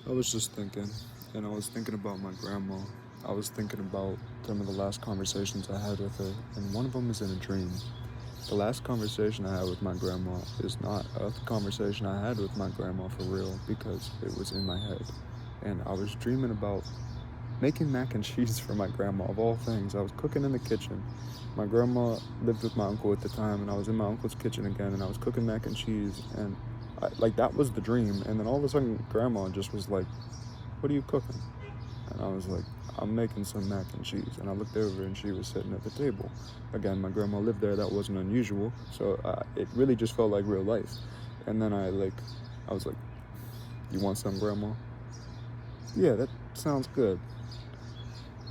I was just thinking, and I was thinking about my grandma. I was thinking about some of the last conversations I had with her, and one of them is in a dream. The last conversation I had with my grandma is not a conversation I had with my grandma for real because it was in my head. And I was dreaming about making mac and cheese for my grandma, of all things. I was cooking in the kitchen. My grandma lived with my uncle at the time, and I was in my uncle's kitchen again, and I was cooking mac and cheese, and like that was the dream. And then all of a sudden, grandma just was like, "What are you cooking?" And I was like, "I'm making some mac and cheese." And I looked over, and she was sitting at the table. Again, my grandma lived there. That wasn't unusual, so it really just felt like real life. And then I was like, "You want some, grandma?" "Yeah, that sounds good."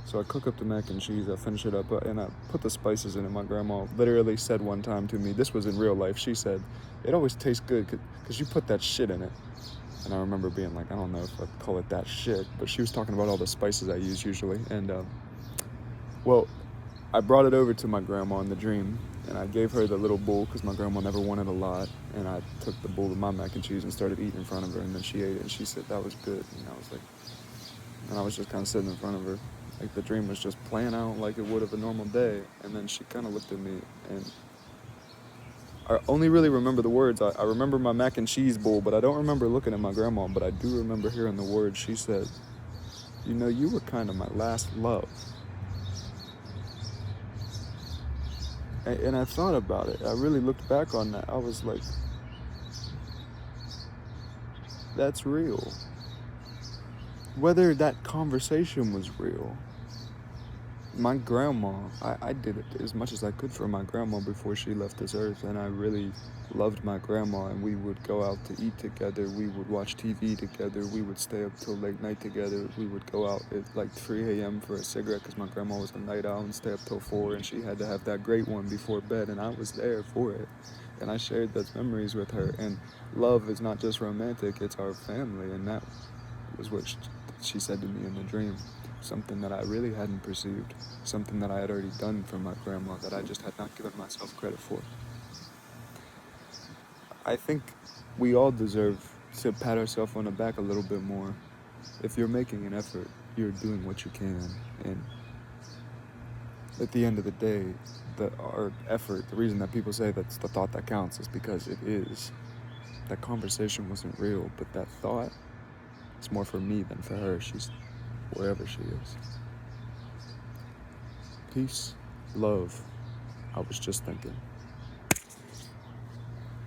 So I cook up the mac and cheese, I finish it up, and I put the spices in it. My grandma literally said one time to me, this was in real life, she said, "It always tastes good because you put that shit in it." And I remember being like, I don't know if I'd call it that shit, but she was talking about all the spices I use usually. And, well, I brought it over to my grandma in the dream, and I gave her the little bowl because my grandma never wanted a lot. And I took the bowl of my mac and cheese and started eating in front of her, and then she ate it, and she said that was good. And I was like, and I was just kind of sitting in front of her. Like the dream was just playing out like it would of a normal day. And then she kind of looked at me, and I only really remember the words. I remember my mac and cheese bowl, but I don't remember looking at my grandma, but I do remember hearing the words. She said, "You know, you were kind of my last love." And I thought about it. I really looked back on that. I was like, that's real. Whether that conversation was real, my grandma, I did it as much as I could for my grandma before she left this earth, and I really loved my grandma, and we would go out to eat together, we would watch TV together, we would stay up till late night together, we would go out at like 3 a.m. for a cigarette because my grandma was a night owl and stay up till 4, and she had to have that great one before bed, and I was there for it, and I shared those memories with her. And love is not just romantic, it's our family, and that was what she said to me in the dream. Something that I really hadn't perceived, something that I had already done for my grandma that I just had not given myself credit for. I think we all deserve to pat ourselves on the back a little bit more. If you're making an effort, you're doing what you can. And at the end of the day, our effort, the reason that people say that's the thought that counts is because it is. That conversation wasn't real, but that thought is more for me than for her. She's wherever she is. Peace, love. I was just thinking.